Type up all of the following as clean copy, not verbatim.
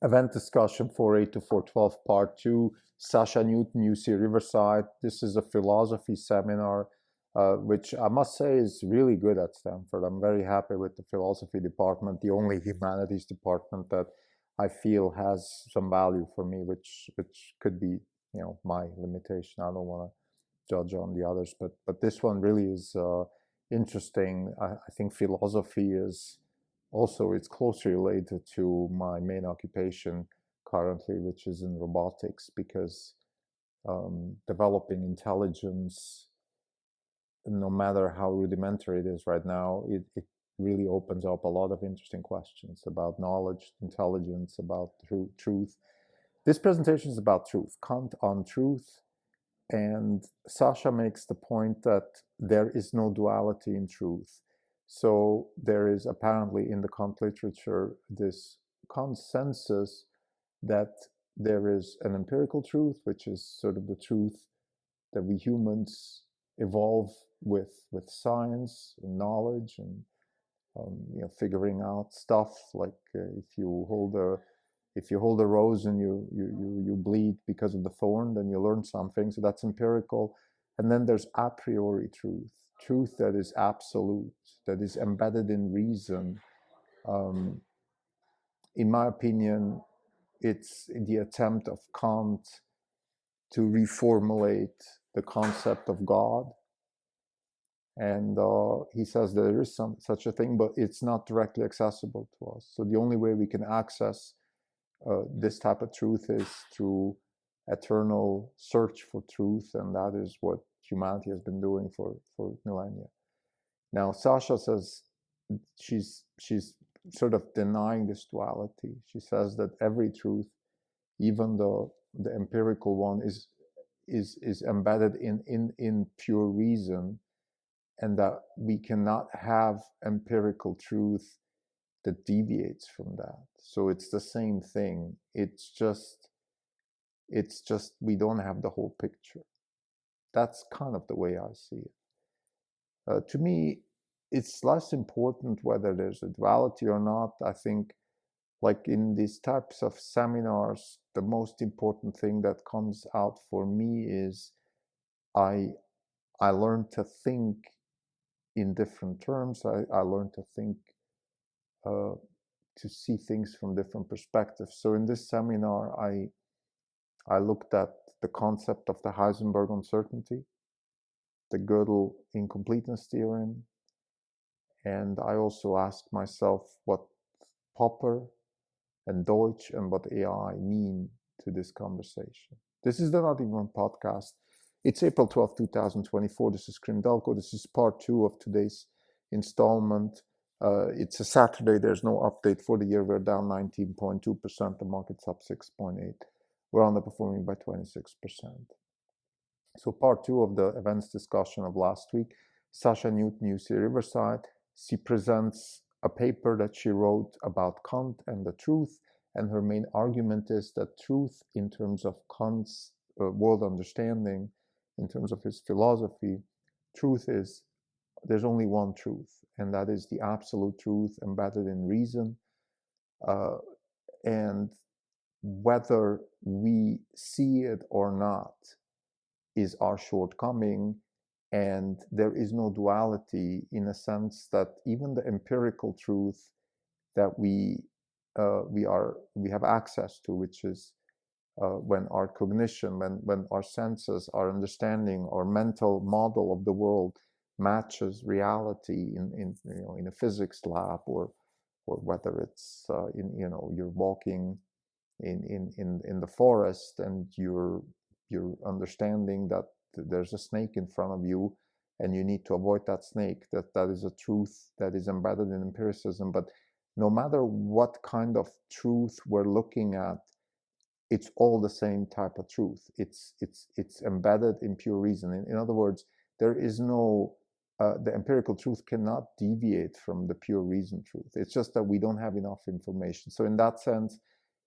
Event discussion 4.8 to 4.12, part 2. Sasha Newton, UC Riverside. This is a philosophy seminar, which I must say is really good at Stanford. I'm very happy with the philosophy department, the only humanities department that I feel has some value for me, which could be, my limitation. I don't want to judge on the others, but this one really is interesting. I think philosophy is also, it's closely related to my main occupation currently, which is in robotics, because developing intelligence, no matter how rudimentary it is right now, it really opens up a lot of interesting questions about knowledge, intelligence, about truth. This presentation is about truth, Kant on truth. And Sasha makes the point that there is no duality in truth. So there is apparently in the Kant literature this consensus that there is an empirical truth, which is sort of the truth that we humans evolve with science and knowledge and figuring out stuff like if you hold a rose and you bleed because of the thorn, then you learn something. So that's empirical. And then there's a priori truth that is absolute, that is embedded in reason. In my opinion, it's the attempt of Kant to reformulate the concept of God. And he says there is such a thing, but it's not directly accessible to us. So the only way we can access this type of truth is through eternal search for truth, and that is what humanity has been doing for millennia. Now, Sasha says she's sort of denying this duality. She says that every truth, even the empirical one, is embedded in pure reason, and that we cannot have empirical truth that deviates from that. So it's the same thing. It's just we don't have the whole picture. That's kind of the way I see it. To me, it's less important whether there's a duality or not. I think, like in these types of seminars, the most important thing that comes out for me is I learn to think in different terms. I learn to think to see things from different perspectives. So in this seminar, I looked at the concept of the Heisenberg uncertainty, the Gödel incompleteness theorem, and I also asked myself what Popper and Deutsch and what AI mean to this conversation. This is the Not Even podcast. It's April 12, 2024. This is Krimdelko. This is part 2 of today's installment. It's a Saturday. There's no update for the year. We're down 19.2%. The market's up 6.8%. We're underperforming by 26%. So part 2 of the events discussion of last week, Sasha Newton, UC Riverside. She presents a paper that she wrote about Kant and the truth. And her main argument is that truth, in terms of Kant's world understanding, in terms of his philosophy, truth is, there's only one truth, and that is the absolute truth embedded in reason. And whether we see it or not is our shortcoming, and there is no duality, in a sense that even the empirical truth that we have access to, which is when our cognition, when our senses, our understanding, our mental model of the world matches reality in a physics lab, or whether it's you're walking in the forest and you're understanding that there's a snake in front of you and you need to avoid that snake, that is a truth that is embedded in empiricism. But no matter what kind of truth we're looking at, it's all the same type of truth. It's embedded in pure reason. In other words, there is no the empirical truth cannot deviate from the pure reason truth. It's just that we don't have enough information. So in that sense,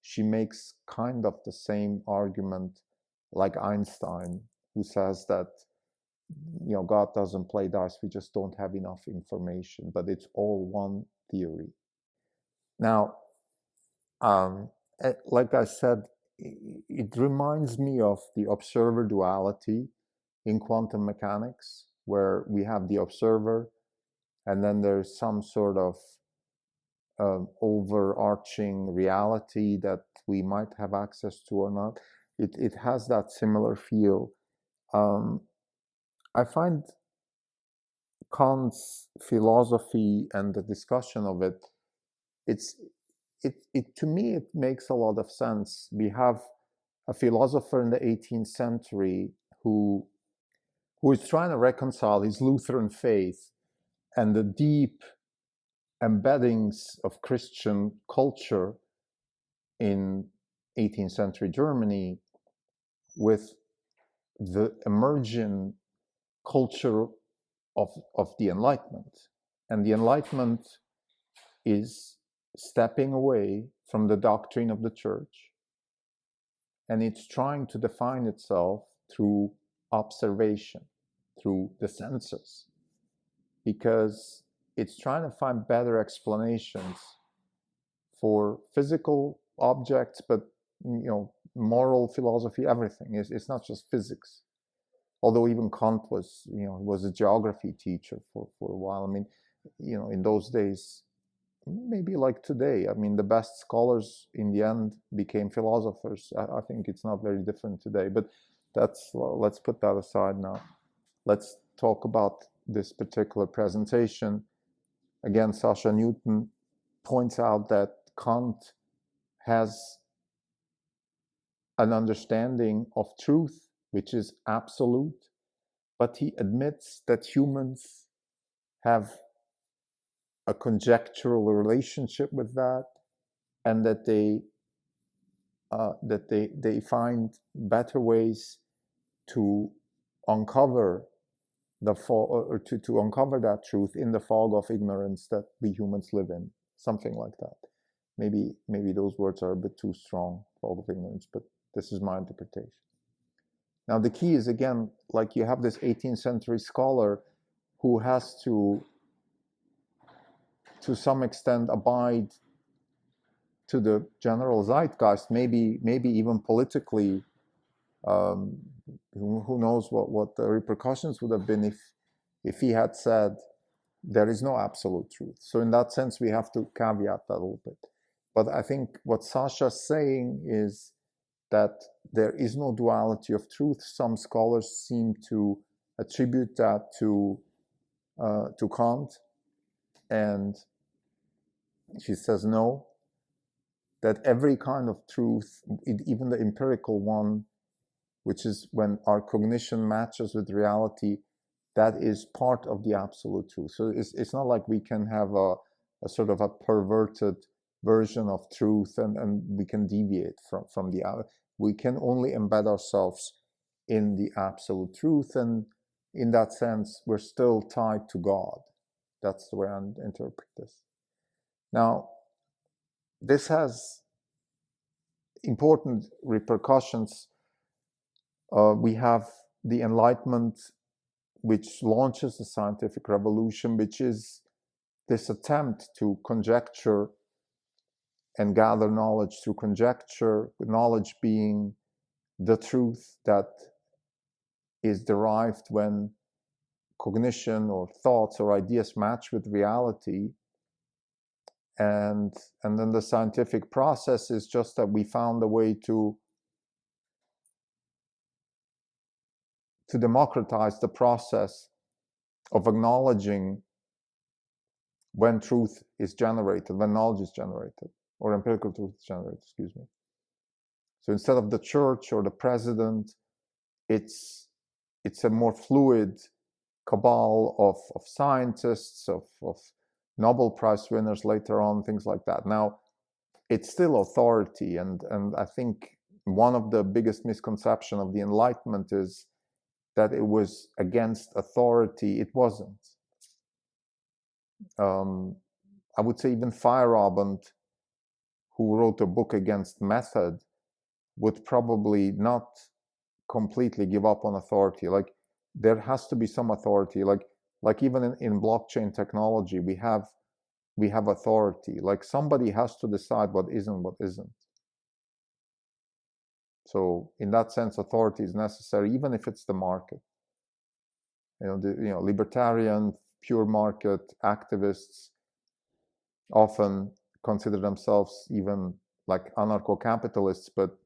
she makes kind of the same argument like Einstein, who says that God doesn't play dice, we just don't have enough information, but it's all one theory. Now, like I said, it reminds me of the observer duality in quantum mechanics, where we have the observer, and then there's some sort of overarching reality that we might have access to or not. It has that similar feel. I find Kant's philosophy and the discussion of it, to me, it makes a lot of sense. We have a philosopher in the 18th century who is trying to reconcile his Lutheran faith and the deep embeddings of Christian culture in 18th century Germany with the emerging culture of the Enlightenment. And the Enlightenment is stepping away from the doctrine of the church, and it's trying to define itself through observation, through the senses, because it's trying to find better explanations for physical objects, but moral philosophy, everything. It's not just physics. Although even Kant was a geography teacher for a while. I mean, in those days, maybe like today, I mean, the best scholars in the end became philosophers. I think it's not very different today, but let's put that aside now. Let's talk about this particular presentation. Again, Sasha Newton points out that Kant has an understanding of truth which is absolute, but he admits that humans have a conjectural relationship with that, and that they find better ways to uncover the fog, or to uncover that truth in the fog of ignorance that we humans live in, something like that. Maybe those words are a bit too strong, fog of ignorance, but this is my interpretation. Now the key is, again, like you have this 18th century scholar who has to some extent abide to the general zeitgeist, maybe even politically. Who knows what the repercussions would have been if he had said there is no absolute truth. So in that sense, we have to caveat that a little bit. But I think what Sasha's saying is that there is no duality of truth. Some scholars seem to attribute that to Kant, and she says no, that every kind of truth, even the empirical one, which is when our cognition matches with reality, that is part of the absolute truth. So it's not like we can have a sort of a perverted version of truth and we can deviate from the other. We can only embed ourselves in the absolute truth, and in that sense, we're still tied to God. That's the way I interpret this. Now, this has important repercussions. We have the Enlightenment, which launches the scientific revolution, which is this attempt to conjecture and gather knowledge through conjecture, knowledge being the truth that is derived when cognition or thoughts or ideas match with reality. And then the scientific process is just that we found a way to democratize the process of acknowledging when truth is generated, when knowledge is generated, or empirical truth is generated, excuse me. So instead of the church or the president, it's a more fluid cabal of scientists, of Nobel Prize winners later on, things like that. Now, it's still authority, and I think one of the biggest misconceptions of the Enlightenment is that it was against authority. It wasn't. I would say even Feyerabend, who wrote a book against method, would probably not completely give up on authority. Like, there has to be some authority. Like even in blockchain technology, we have authority. Like, somebody has to decide what is and what isn't. So in that sense, authority is necessary, even if it's the market. Libertarian, pure market activists often consider themselves even like anarcho-capitalists, but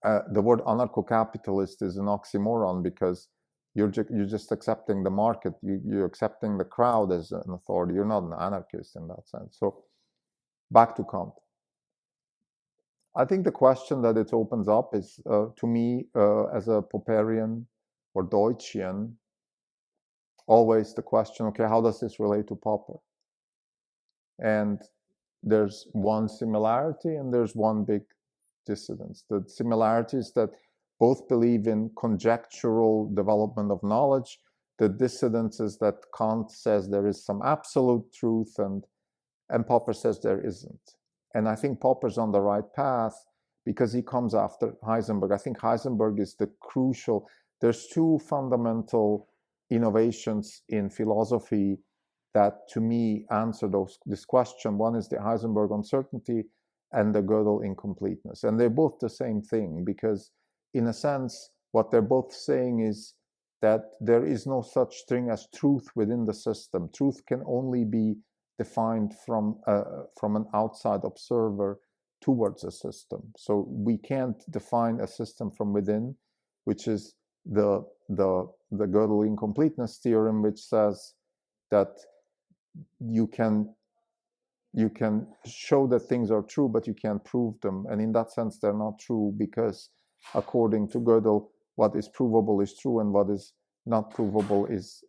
the word anarcho-capitalist is an oxymoron, because you're just accepting the market, you're accepting the crowd as an authority. You're not an anarchist in that sense. So back to Kant. I think the question that it opens up is, to me, as a Popperian or Deutschian, always the question, okay, how does this relate to Popper? And there's one similarity and there's one big dissidence. The similarity is that both believe in conjectural development of knowledge. The dissidence is that Kant says there is some absolute truth, and Popper says there isn't. And I think Popper's on the right path because he comes after Heisenberg. I think Heisenberg is the crucial. There's two fundamental innovations in philosophy that, to me, answer this question. One is the Heisenberg uncertainty and the Gödel incompleteness. And they're both the same thing, because in a sense, what they're both saying is that there is no such thing as truth within the system. Truth can only be defined from an outside observer towards a system. So we can't define a system from within, which is the Gödel incompleteness theorem, which says that you can show that things are true, but you can't prove them. And in that sense, they're not true, because according to Gödel, what is provable is true, and what is not provable is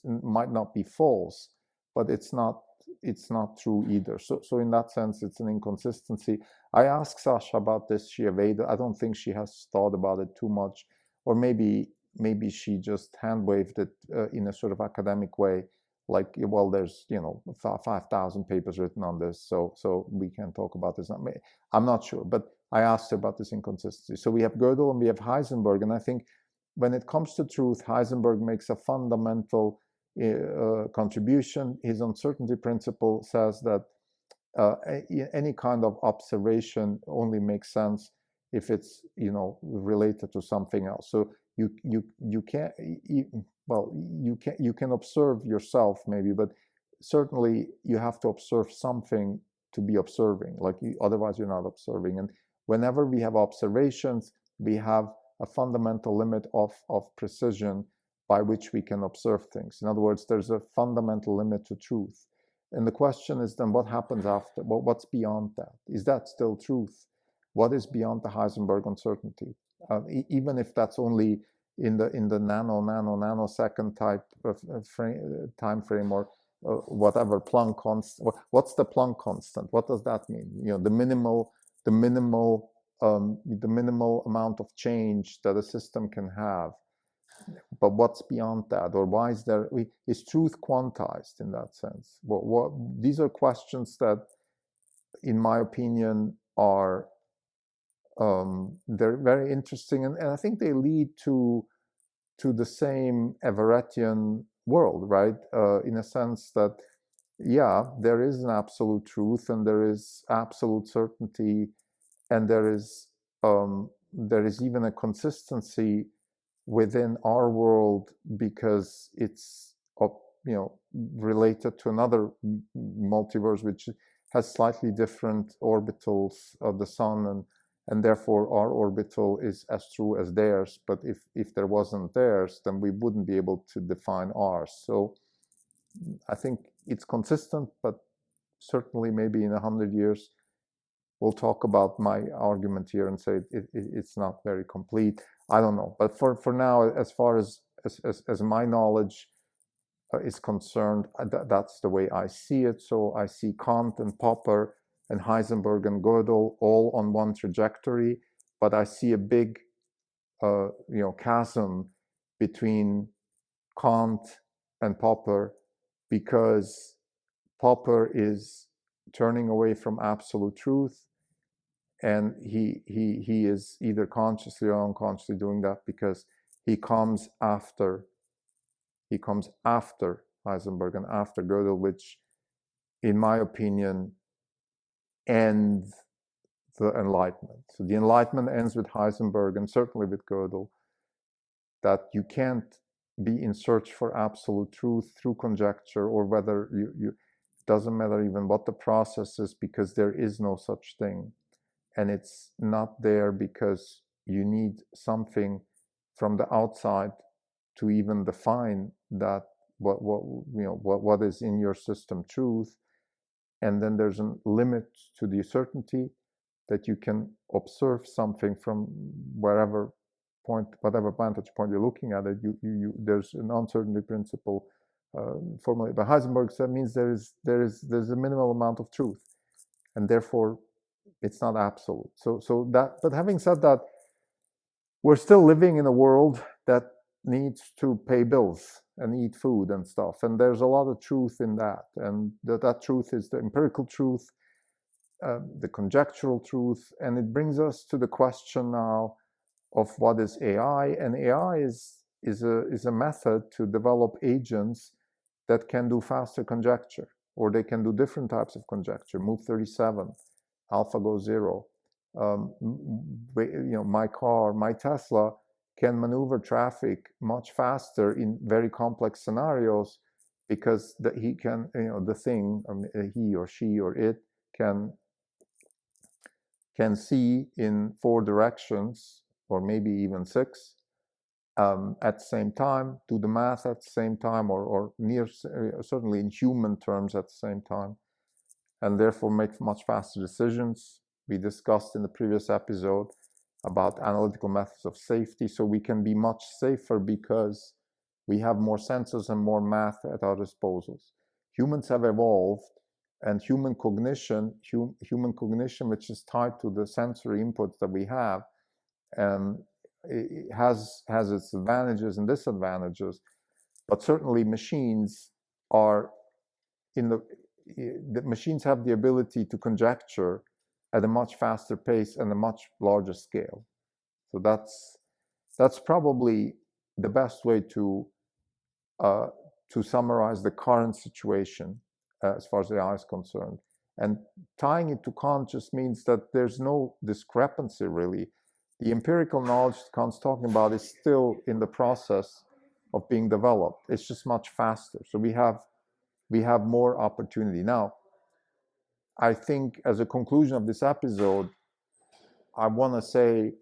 might not be false, but it's not true either. So in that sense, it's an inconsistency. I asked Sasha about this. She evaded. I don't think she has thought about it too much, or maybe she just hand waved it in a sort of academic way. Like, well, there's 5,000 papers written on this, so we can talk about this. I'm not sure, but I asked her about this inconsistency. So we have Gödel and we have Heisenberg, and I think when it comes to truth, Heisenberg makes a fundamental contribution. His uncertainty principle says that any kind of observation only makes sense if it's related to something else. So you can't. Well, you can observe yourself maybe, but certainly you have to observe something to be observing. Like otherwise you're not observing. And whenever we have observations, we have a fundamental limit of precision by which we can observe things. In other words, there's a fundamental limit to truth. And the question is then, what happens after? What's beyond that? Is that still truth? What is beyond the Heisenberg uncertainty? Even if that's only in the nanosecond type of time frame, or whatever Planck constant. What's the Planck constant? What does that mean? The minimal amount of change that a system can have. But what's beyond that? Or why is truth quantized in that sense? These are questions that, in my opinion, are they're very interesting, and I think they lead to the same Everettian world, right? In a sense that, yeah, there is an absolute truth, and there is absolute certainty, and there is even a consistency within our world, because it's related to another multiverse which has slightly different orbitals of the sun, and therefore our orbital is as true as theirs. But if there wasn't theirs, then we wouldn't be able to define ours. So I think it's consistent, but certainly maybe in 100 years we'll talk about my argument here and say it's not very complete. I don't know. But for now, as far as my knowledge is concerned, that's the way I see it. So I see Kant and Popper and Heisenberg and Gödel all on one trajectory, but I see a big chasm between Kant and Popper, because Popper is turning away from absolute truth, and he is either consciously or unconsciously doing that because he comes after Heisenberg and after Gödel, which, in my opinion, ends the Enlightenment. So the Enlightenment ends with Heisenberg and certainly with Gödel, that you can't be in search for absolute truth through conjecture, or whether you doesn't matter even what the process is, because there is no such thing. And it's not there because you need something from the outside to even define that what is in your system truth. And then there's a limit to the certainty that you can observe something from wherever point, whatever vantage point you're looking at it. There's an uncertainty principle formulated by Heisenberg. So that means there's a minimal amount of truth, and therefore it's not absolute. So that. But having said that, we're still living in a world that needs to pay bills and eat food and stuff, and there's a lot of truth in that, and that truth is the empirical truth, the conjectural truth, and it brings us to the question now of what is AI. And AI is a method to develop agents that can do faster conjecture, or they can do different types of conjecture. Move 37, AlphaGo 0. My car, my Tesla, can maneuver traffic much faster in very complex scenarios, because he can, the thing, he or she or it can see in 4 directions, or maybe even 6, at the same time, do the math at the same time, or near, certainly in human terms at the same time, and therefore make much faster decisions. We discussed in the previous episode about analytical methods of safety. So we can be much safer because we have more sensors and more math at our disposals. Humans have evolved, and human cognition, which is tied to the sensory inputs that we have, it has its advantages and disadvantages. But certainly machines are the machines have the ability to conjecture at a much faster pace and a much larger scale. So that's probably the best way to summarize the current situation as far as AI is concerned. And tying it to Kant just means that there's no discrepancy, really. The empirical knowledge Kant's talking about is still in the process of being developed. It's just much faster. So we have more opportunity. Now, I think as a conclusion of this episode, I want to say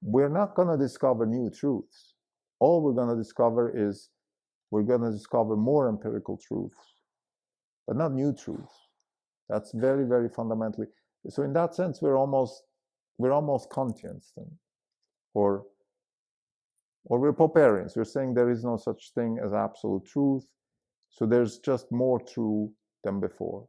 we're not going to discover new truths. All we're going to discover is we're going to discover more empirical truths, but not new truths. That's very, very fundamentally. So in that sense, we're almost Kantians, or we're Popperians. We're saying there is no such thing as absolute truth. So there's just more true than before.